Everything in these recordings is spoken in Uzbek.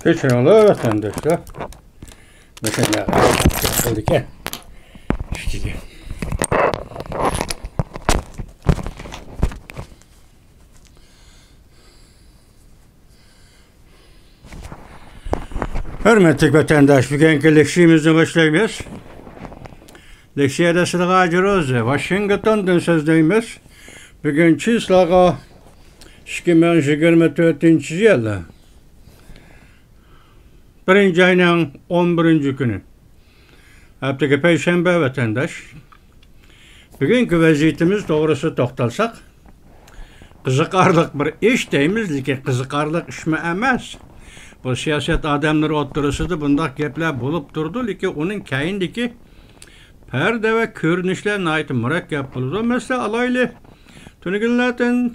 Keçenler vatandaşlar mesela kıldık işte. Hürmetli vatandaş, bugünkü leksiyimizi başlayıyoruz. Leksiyada sıra acırız. Washington'dan sözdeyimiz. Bugün çislağa 2024 yılı. 1. ayının 11. günü. Haftaki Perşembe vatandaş. Bugünkü vaziyetimiz doğrusu toxtalsak, kızıkarlık bir iş deyimiz ki kızıkarlık iş mi emas. Bu siyaset adamları oturusuydu, bundaq gepler bulup durdu ki onun kayındaki perde ve görünüşlerine ait murakkep buldu. Mesela alaylı tünükünlerden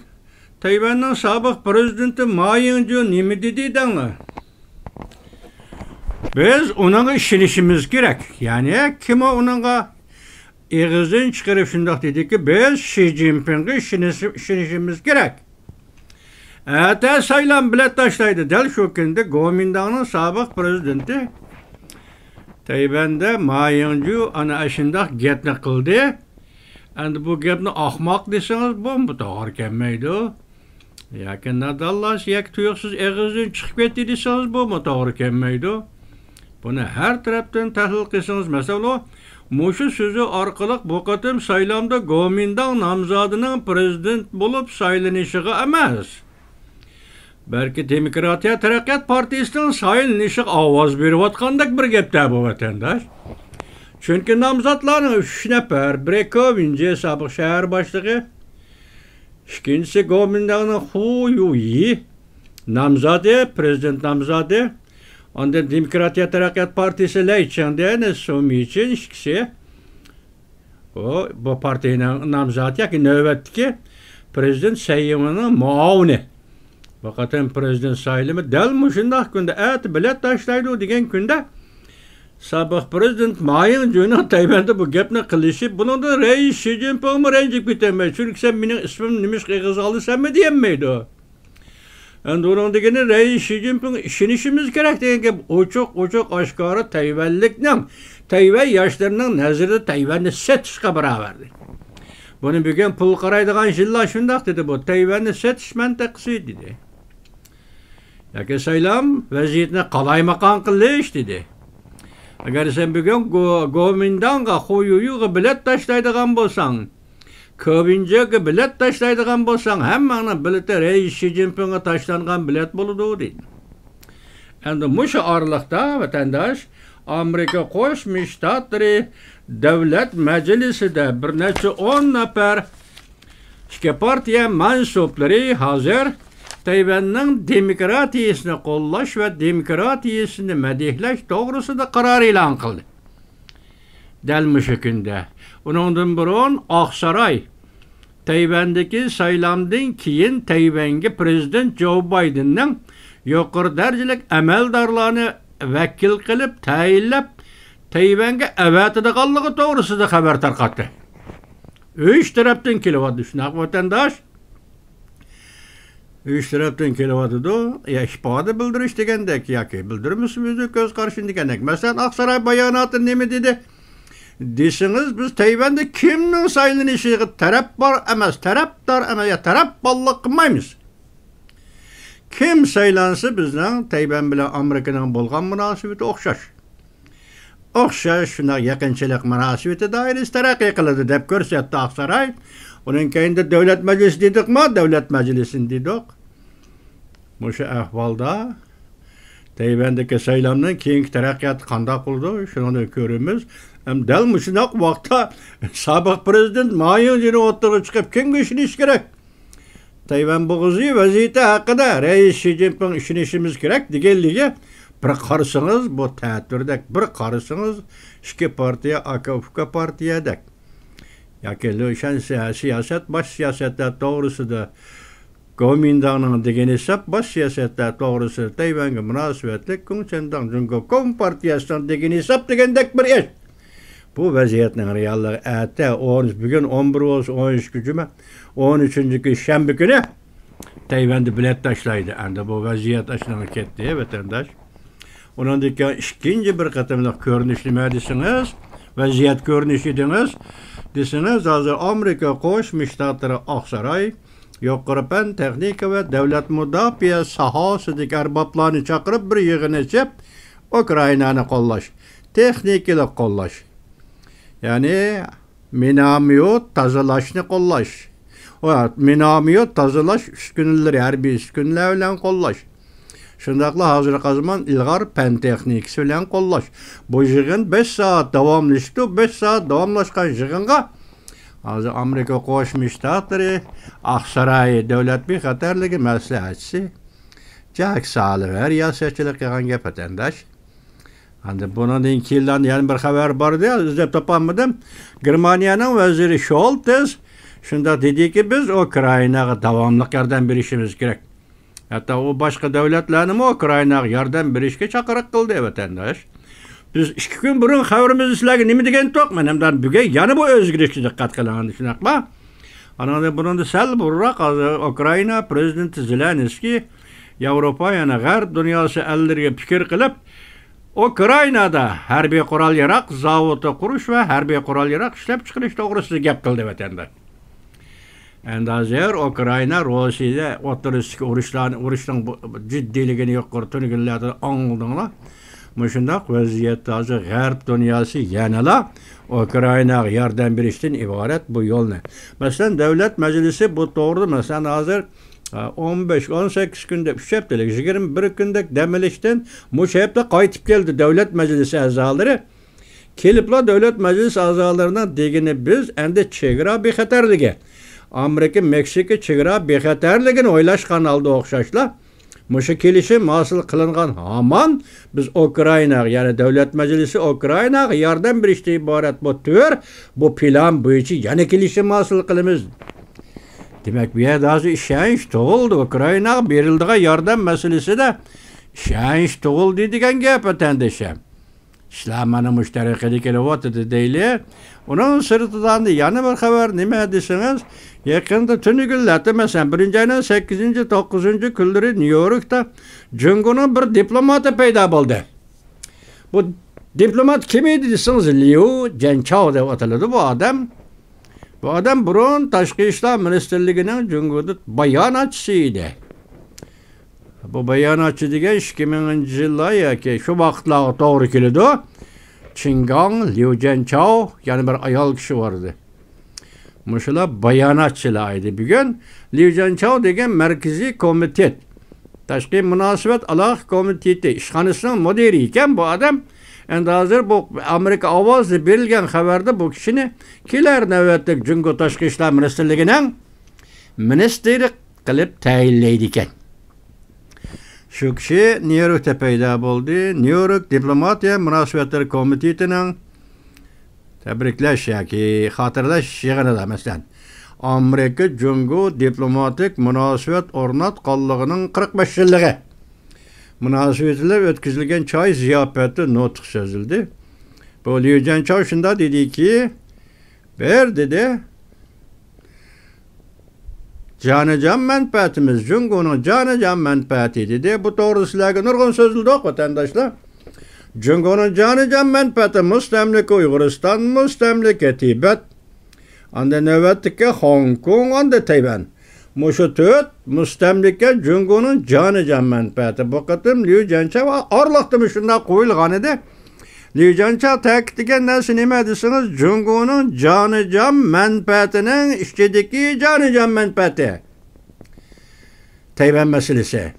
Tayvan'ın sabık prezidenti Ma Ying-jeou nemi dedi denler. Biz onun işinişimiz gerek. Yani kim o onunla ağzını çıkarıp şundak dedi ki biz Xi Jinping'e işinişimiz gerek. Ete sayılan bilet taşlaydı. Del şu günde Kuomintang'ın sabık prezidenti Tayvan'da Ma Ying-jeou ana işindak gepni kıldı. Endi bu gepni ahmak deseniz bu doğru gelmeydi. Yakin nadallas yak tuyuksuz ağzını çıkıp etti deseniz bu doğru gelmeydi. Bunu her taraftan tahlil qilsangiz, mesela muşu sözü arqalıq bu qatim saylamda Kuomintang namzadının prezident bulup saylanışığı emas. Belki Demokratiya Taraqqiyot Partiyasining saylanışığı avaz beriyotgandek bir gepte bu vatandaş. Çünkü namzatlarning 3 nafar, biri Kovinje sabık şehir başlığı, ikincisi Kuomintangning Hu Yuyi namzadı, prezident namzadı. Ondan Demokratiya Taraqqiyot Partisi leyçende somi için ikisi bu partinin namzatı ki növbetdeki prezident sayımının muavini. Vakatın prezident sayılımı del şundaq günde bilet taşlaydı degen günde sabık prezident Ma Ying-jeou'nun Tayvan'da bu gepni qilishi bunun da reis Xi Jinping'mi rencik bitemey. Çünkü sen benim ismim nimiş qiyğızalı sen mi diyemmeydi o. Yani onun degeni reis Xi Jinping işinişimiz gerek degen ki uçuk aşkarı Tayvanlıkның, Tayvan yaşlarının nazarında Tayvan'ı setişqa beraberdi. Bunu bugün pul qaraydigan jilla şundaq dedi bu. Tayvan'ı setiş menteqisi dedi. Yaki saylam vaziyetini qalaymakan qilish dedi. Agar sen bugün Kuomintang'a Hu Yuyi'ga bilet taşlaydigan bolsan, Kovinje'ga bilet taşlaydigan bolsan, hemmenin bileti reis Xi Jinping'e taşlangan bilet boludu dedi. Endi muşu arlıqda vatandaş Amerika Qo'shma Shtatlari Davlat Majlisida bir necha 10 nafar ikki partiya mansublari hozir Tayvan'ın demokratiyasini qo'llash ve demokratiyasini madihlash to'g'risida qaror e'lon qildi. Dal mushu kunda. Undan burun Oqsaroy Tayvan'daki saylamdan keyin Tayvan'ga prezident Joe Biden'ning yuqori darajalik amaldorlarni vakil qilib tayinlab Tayvan'ga avatidiganligi to'g'risida xabar tarqatdi. 3 tarafdan kelyapti shunaqa vatandosh. 3 tarafdan kelyapti ya ifoda bildirish degandek yoki bildirmishimizni ko'z qarashin degandek. Masalan, Oqsaroy bayonoti nima dedi? Desiniz biz Tayvan'da kimning saylanışıga taraf var emas, tarafdor emas, ya taraf bollik qilmaymiz. Kim saylansa bizning Tayvan bilan Amerikaning bo'lgan munosabati o'xshash. Shuna yaqinchilik munosabati doirasida taraqqiy qiladi deb ko'rsatdi Oqsaroy. Uning keyinda davlat majlisi dedikmi? Davlat majlisini dedik. Mushu ahvolda Tayvandagi saylamdan keyingi taraqqiyot qanday bo'ldi? Shuni ko'ramiz. Dal shunaq vaqtda sobiq prezident Ma Ying-jeou o'tirib chiqib kimga ishonish kerak? Tayvan bo'g'uzi vaziyati haqida reis Xi Jinping ishonishimiz kerak deganligi bir qarasangiz bu ta'tirdek, bir qarasangiz ikki partiya AKP partiyadek. Yoki o'shan siyaset bosh siyosatlar to'g'risida Kuomintang'ning degan hesab bosh siyosatlar to'g'risida Tayvanga munosabatli Kuomintang Jungo partiyasining degan hesab degandek bir ish. Bu vaziyatning realligi bugün 11 olsa 13 cuma 13. shanba kuni Tayvan'da bilet taşlaydı. Anda bu vaziyet aşılamak etti vatandaş. Ondan keyin ikinci bir qatımlıq görünüş nima desiniz? Vaziyat görünüşü deniz. Desiniz, hazır Amerika Qo'shma Shtatlari Oqsaroy yuqori fan texnika va davlat mudofaa sohasidagi arboblarni chaqirib bir yig'in ochib, Ukrainani qo'llash, texnikalik qo'llash. Ya'ni minomyot tozalashni qo'llash. Minomyot tozalash uskunalari, harbiy uskunalar bilan qo'llash. Shundaqla hozirgi zaman ilg'or fan texnikasi bilan qo'llash. Bu yig'in 5 soat davomlashdi. 5 soat davomlashgan yig'inga hozir Amerika Qo'shma Shtatlari Oqsaroy davlat bexatarligi maslahatchisi Jack Sullivan riyosetchilik qilgan gap vatandosh. Endi bundan keyin yana bir xabar bor-da, izlab topolmadim. Germaniyaning vaziri Scholz shunda dediki, biz Ukrainaga davomli yordam berishimiz kerak. Hatta o başka devletlerini Ukraynaga yordam berishga chaqiriq qildi vatandosh. Biz 2 kun burun xabarimiz sizlarga nima degan to'qman, hamdan bugun yana bu o'zgarishga diqqat qiling, shunaqmi? Ana bundan sal burroq Ukraina prezidenti Zelenskiy Yevropa yana g'arb dunyosi ellariga fikr qilib, Ukrainada harbiy qurol-yarog' zavodi qurish va harbiy qurol-yarog' ishlab chiqarish to'g'risida gap qildi vatandosh. Endi hozir Ukraina Rossiyada o'rtasidagi urushning jiddiyligini yuqori tunugunlarda angladinglar. Shundaq vaziyatda hozir g'arb dunyosi yanala Ukrainaga yordam berishdan iborat bu yo'lni. Masalan, davlat majlisi bu to'g'rida masalan hozir 15-18 kunda 3 haftalik 21 kundak dam olishdan mush hafta qaytib keldi davlat majlisi a'zolari. Keliblar davlat majlisi a'zolaridan degini biz endi chegara bexatarligi, Amerika Meksika chegara bexatarligini o'ylashgan holda o'xshashlar. Mushu kelishim hosil qilingan hamon biz Ukrainaga, ya'ni davlat majlisi Ukrainaga yordam berishdan iborat bu plan bo'yicha yana kelishim hosil qilamiz. Demek bir yerda hozir ishonch tug'ildi. Ukrainaga berildigan yordam masalasida ishonch tug'ildi degan gap vatandoshim. İşler mana müşterek kelyapti deyli. Onun sırtından yana bir xabar nima desiniz? Yaqinda tuni kunlarda masalan 1-ayning 8-9 kunlari New Yorkda Jungo'nun bir diplomati paydo bo'ldi. Bu diplomat kim edi desiniz? Liu Jianchao deb ataladi bu adam. Bu adam burun Tashqi ishlar ministerligining Jungo'da bayonotchisi edi. Bu bayonotchi degan 2000-yillar yoki shu vaqtlarga to'g'ri keladi. Qingang Liu Jianchao yana bir ayol kishi bor edi. Mushular bayonotchilar edi. Bugun Liu Jianchao degan markaziy komitet, tashqi munosabat aloqa komiteti ishxonasining mudiri ekan bu odam. Endi hozir bu Amerika ovozi berilgan xabarda bu kishini kelar navbatda Jungo Tashqi ishlar ministerligining ministri qilib tayinlaydi ekan. Şu kishi New Yorkda paydo bo'ldi. New York diplomatiya munosabatlari komitetining tabriklash yoki xotirlash yig'inida masalan Amerika Jungo diplomatik munosabat o'rnatganligining 45 yilligi munosabatlar o'tkazilgan choy ziyofati nutq so'zildi. Bu Liu Jianchao shunda dediki, dedi Canacan menfaatimiz, Jungo'nun canacan menfaati dedi. Bu doğru sizlerge nurgun sözlü yok vatandaşlar. Jungo'nun canacan menfaati müstemlike Uygurustan, müstemlike Tibet, anda nöbettike Hong Kong, anda Tayvan. Muşu tüt, müstemlike Jungo'nun canacan menfaati. Bu katım Liu Jianchao arlıqtım şunda koyulgan idi. Liu Jianchao ta'kidlagan narsa nima desiniz? Jungo'nun canacan menfaatinin işçideki canacan menfaati. Tayvan meselesi.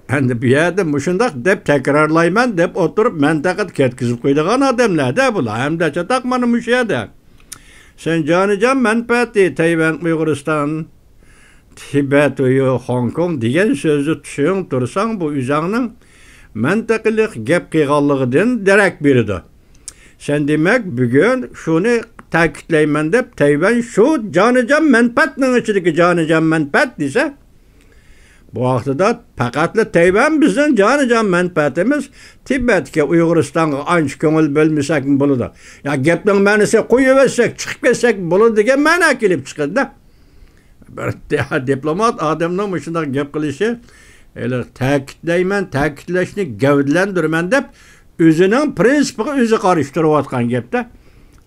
Endi bu yerda mushundaq deb takrorlayman deb o'tirib mantaqat ketkizib qo'ydigan odamlar-da bular. Hamda chataq mana mush yerda. Sen canacan menfaati Tayvan, Uyg'uriston, Tibet ve Hong Kong degan so'zni tushung tursang bu o'zingning mantaqalik gap qilganligidan darak beradi. Sen demek bugün şunu ta'kidlayman deb Tayvan şu canacan menfaatning ichidagi canacan menfaat desa, bu vaqtida faqatla Tayvan bizning canacan menfaatimiz, Tibetga, Uyg'uristonga ancha ko'ngil bo'lmasak bo'ladi. Ya gapning ma'nosi qo'yaversak, chiqib ketsak bo'ladi degan ma'no kelib chiqadi. Bir diplomat odamning shunday gap qilishi Elə ta'kidlayman, ta'kidlashni gavdlandirman deb o'zining prinsipiga o'zi qarishtirayotgan gapda.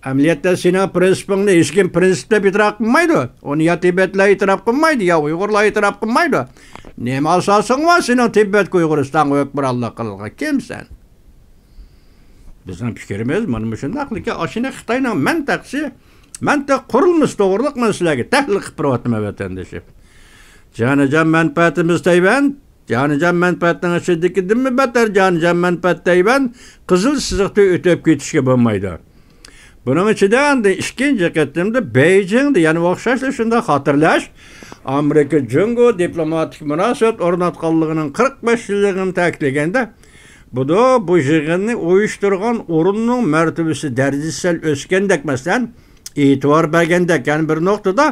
Amaliyotda sening prinsipingni hech kim prinsip deb e'tirof qilmaydi. Uni ya Tibetlar e'tirof qilmaydi, ya Uyg'urlar e'tirof qilmaydi. Nima asosing bor sening Tibet Uyg'uristonga hukmronlik qilgan? Kimsan? Bizning fikrimiz mana shundaqligi, ashina Xitoyning mantiq qurilmasi to'g'riliq masalaga tahlil qilib beryapman vatandoshim. Jonijon manfaatimiz Tayvan, jonijon manfaatning ichidagidan battar jonijon manfaat Tayvan qizil chiziqda o'tib ketishga bo'lmaydi. Buning ichida endi ikkinchi qatimda Beijingda yana o'xshashli shunda xotirlash Amerika Jungo diplomatik munosabat o'rnatganligining 45 yilligini ta'kidlaganda bu yig'inni uyushtirgan o'rinning martabasi darajasi sal o'sgandek masalan e'tibor bergandek yani bir nuqtada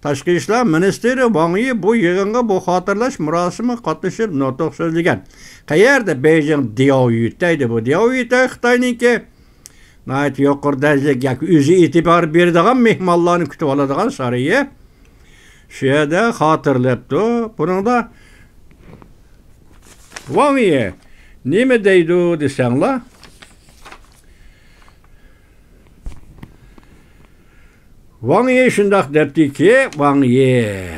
Tashqi ishlar ministri Wang Yi bu yig'inga bu xotirlash murosimi qatnashib nutq so'zlagan. Qayerda Beijing Diaoyutda bu Diaoyutda Xitoyningki nəhayət yuqori dərəcəlik yoki o'zi e'tibor beradigan mehmonlarni kutib oladigan sarayi shu yerda xotirlabdi. Buningda Wang Yi nima deydi desanglar, Wang Yi shundoq debdiki, Wang Yi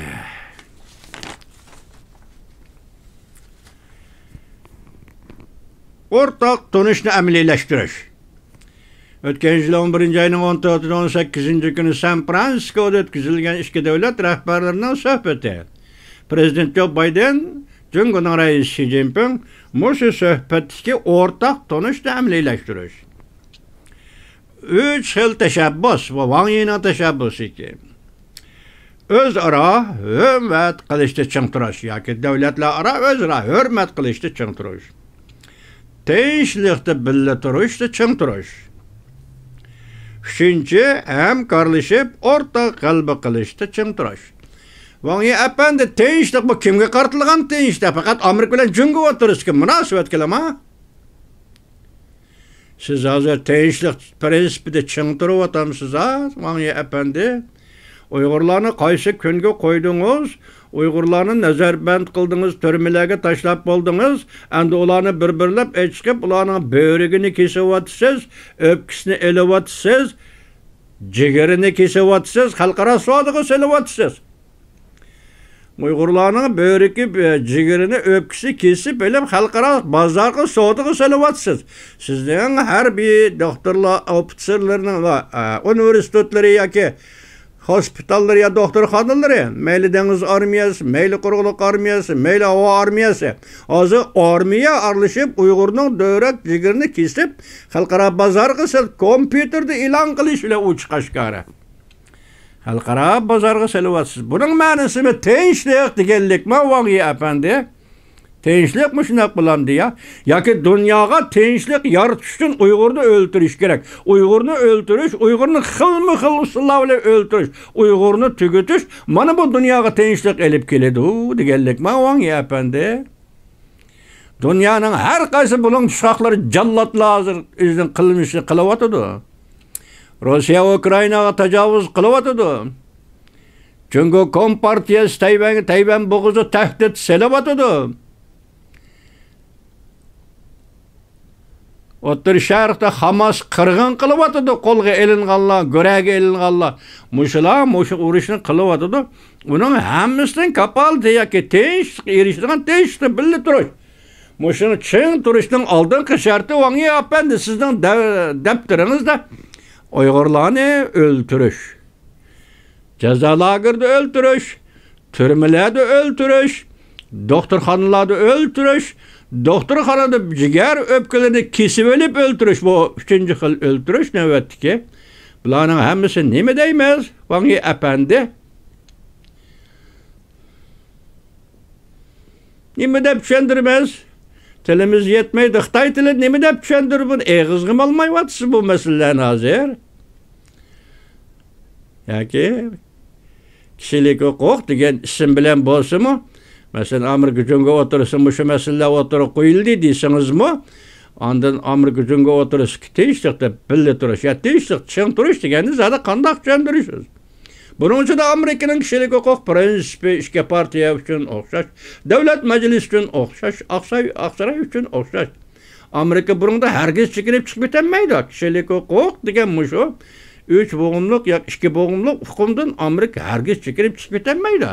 o'rtaq tunishni amaliylashtirish. O'tgan yil 11 ayning 14-18 kuni San Fransiskoda o'tkazilgan ikki davlat rahbarlarining suhbati. Prezident Joe Biden, Jungoning raisi Xi Jinping mushu suhbatga o'rtaq tunishni amaliylashtirish. 3 xil tashabbus va Wang Yining tashabbusi ki. O'zaro hurmat qilishda ching turish yoki davlatlararo o'zaro hurmat qilishda ching turish. Tinchlikda birga turishda ching turish. Uchinchi, hamkorlashib o'rtaq g'alaba qilishda ching turish. Wang Yi apandi tinchlik bu kimga qartilgan tinchlik? Faqat Amerika bilan junga o'tirishga munosabat qilama. Siz hozir tinchlik prinsipida ching turib Wang Yi apandi. Uyg'urlarni qaysi kunga qo'ydingiz? Uyg'urlarni nazarband qildingiz, turmalarga tashlab bo'ldingiz. Endi ularni bir-birlab chiqib, ularning bo'rigini kesyapsiz, o'pkisini elayapsiz, jigarini kesyapsiz, xalqaro savdoga solyapsiz. Uyg'urlarning bo'rigi, jigarini, o'pkisi kesib, elib xalqaro bozorga savdoga solyapsiz. Sizning harbiy doktorlar, ofitserlarning va universitetlari yoki hospitallar ya doktorxonaları, meyli deniz armiyası, meyli quruqluq armiyası, meyli hava armiyası. Hozir armiya aralashib Uyg'urning dövrak jigirini kesib, xalqaro bozorga solib, kompyuterda e'lon qilish bilan u chiqashkari. Xalqaro bozorga solyapsiz. Buning ma'nosi tinchlik deganlikmi, Wang Yi apandi? Tinchlik mi shunaq bo'lamdi ya? Yoki dunyoga tinchlik yaratish uchun Uyg'urni o'ldirish kerak. Uyg'urni o'ldirish, Uyg'urni xilma-xil usullar bilan o'ldirish, Uyg'urni tugutish, mana bu dunyoga tinchlik elib keladi deganlikmi, Wang Yi apandi? Dunyoning har qaysi buning shoxlari jallodlar hozir o'zining qilmishini qilyotdi. Rossiya Ukrainaga tajovuz qilyotdi. Jungo Kompartiyasi Tayvan bo'g'izi tahdid solyotdi. O'tir Sharqda Hamas qirg'in qilyotdi, qo'lga elinganlar, go'raga elinganlar, mushu urushni qilyotdi. Uning hammasidan kapaldi yoki tinch erishgan tinchlikda birga turish. Mushuni ching turishning oldingi sharti Wang Yi apandi sizning daftaringizda Uyg'urlarni o'ldirish, jazo lagerida o'ldirish, turmalarda o'ldirish, doktorxonalarda o'ldirish, doktorxonada jigar o'pkalarini kesib olib o'ldirish bu 3-chi xil o'ldirish navbatdagi. Bularning hammasi nima deymiz? Wang Yi apandi. Nima deb tushundiramiz? Tilimiz yetmaydi. Xitoy tili nima deb tushundirib, eg'izg'im olmayapsiz bu masalalarni hozir. Yoki kishilik huquq degan ism bilan bo'lsa-mu, masalan, Amerika junga o'tirsa, shu masalalar o'tirib qo'yildi deysingizmi? Ondan Amerika junga o'tirsa tinchlikda birga turish, ya tinchlik ching turish degani zada qanday tushuntirishsiz? Bunun için de Amerika'nın kişilik hukuk prensibi işke partiya üçün okşaş, devlet meclis üçün okşaş, Aksaray üçün okşaş. Amerika bununda herkes çekilip çıkıp bitenmeydi. Kişilik hukuk degen muşu 3 boğumluk ya 2 boğumluk hukumdan Amerika herkes çekilip çıkıp bitenmeydi.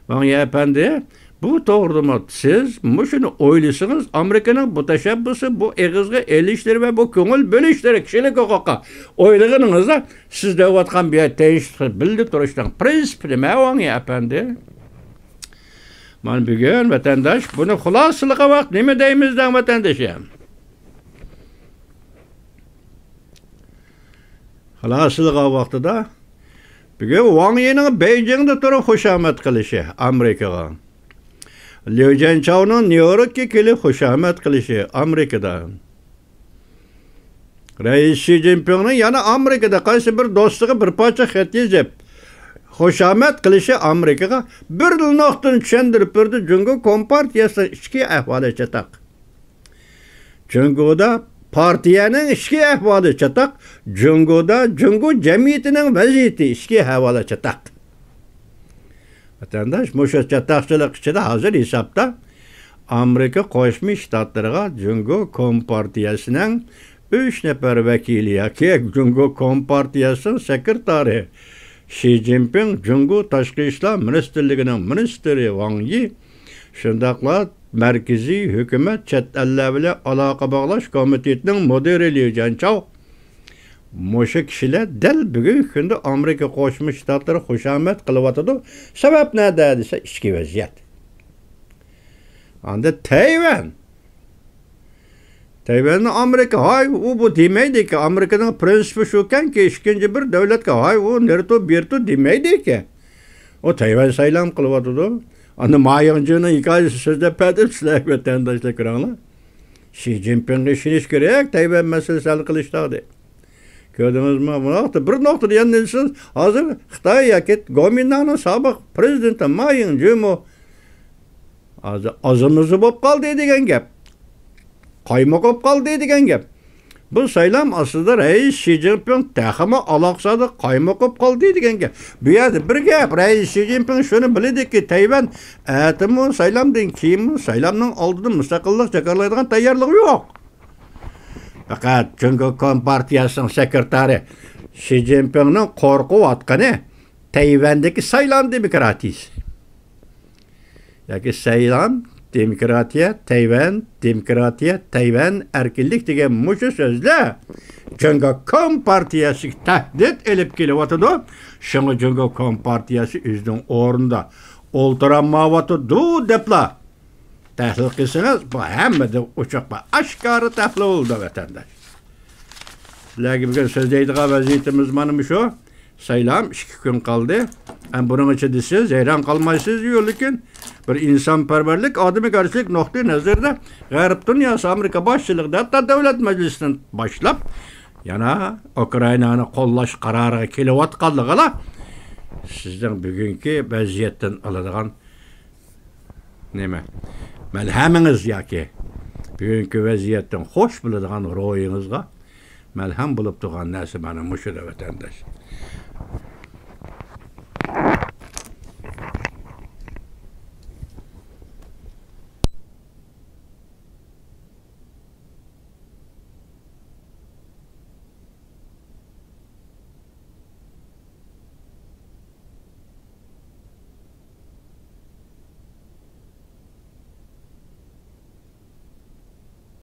Bana ya efendi, bu doğru mu? Siz muşunu oylusunuz, Amerika'nın bu teşebbüsü, bu eğizgi elişleri ve bu köngül bölüşleri kişilik hukuka oyluğunuzda siz de vatkan bir teyiş bildi duruştan prensipli mevan ya efendi. Man bugün vatandaş bunu hulasılığa bak, ne mi deyimizden vatandaşım? Hulasılığa baktı da bugün Wang Yi'nin Beijing'de durup hoşamet kılışı Amerika'ya. Liu Jianchao'nun New York'a gelip hoşamet kılışı Amerika'da. Reis Xi Jinping'in yana Amerika'da qaysi bir dostluğu bir parça xat yazıp hoşamet kılışı Amerika'ya bir noktadan çendirip birdi Cungo Kompartiyası içki ahvalı çatak. Cungo'da partiyanın içki ahvalı çatak, Cungo'da Cungo cemiyetinin vaziyeti içki ahvalı çatak. Vatandaş muşa çatakçılık içinde hazır hesapta Amerika Koşmuş Ştatları'na Cungo Kompartiyası'nın 3 nefer vekili yaki Cungo Kompartiyası'nın sekreteri Xi Jinping, Cungo Taşkı İşler Ministerliği'nin ministeri Wang Yi, şundakla Merkezi Hükümet Çet Elle bile Alaka Bağlaş Komitetinin müdiri Liu Jianchao, Moşa kişiler del bugün günde Amerika Koşmuş Ştatları hoşamet kılıvatıdı. Sebep ne dediyse içki vaziyet. Anda Tayvan'ın Amerika hay bu demeydi ki Amerika'nın prensibi şuken ki ikinci bir devlet ki hay o nerede bir tu demeydi ki. O Tayvan saylam kılıvatıdı. Anda mayancının hikayesi sözde pedip silah vatandaşlar kıranlar. Xi Jinping'in işiniz gerek Tayvan meselesi hal kılıştadı. Gördünüz mü? Bir noktada yanılsınız. Hazır Xitay yakit Gomindan'ın sabık prezidenti Ma Ying-jeou azımızı bop kaldı degen gap. Kaymak bop kaldı degen gap. Bu saylam aslında Reis Xi Jinping tahıma alaqsadı kaymak bop kaldı degen gap. Bu yerde bir gap Reis Xi Jinping şunu bildi ki Tayvan atımı saylamdan kim saylamdan aldığı müstakillik çakarlaydigan tayyorluğu yok. Fakat Cungo Kompartiyası'nın sekreteri Xi Jinping'in korku atkanı Tayvan'daki saylam demokratisi. Yani saylam, demokratiya, Tayvan, demokratiya, Tayvan, erkinlik degen muşu sözle Cungo Kompartiyası tahdit elip kelivatıdı. Şunu Cungo Kompartiyası üzdün orunda olduranmavatıdı depla. Tahlil kısınız, bu hem de uçakla aşkarı tahlil oldu vatandaş. Lakin bugün sözdeydiği vaziyetimiz manımış o. Saylam 2 gün kaldı. Bunun için de siz heyran kalmaysınız diyor lakin bir insanperverlik, ademi karşılık noktayı nazarda Garip dünyası Amerika başçılığı hatta devlet meclisinden başlap yana Ukrayna'nı kollaş kararı kilowatt kaldığıyla sizden bugünkü vaziyetten alacağın neme? Melhamınız yaki bugünkü vaziyetten hoş bulacağın royunuzga melham bulup durğan nesi benim müşürü vatandaş.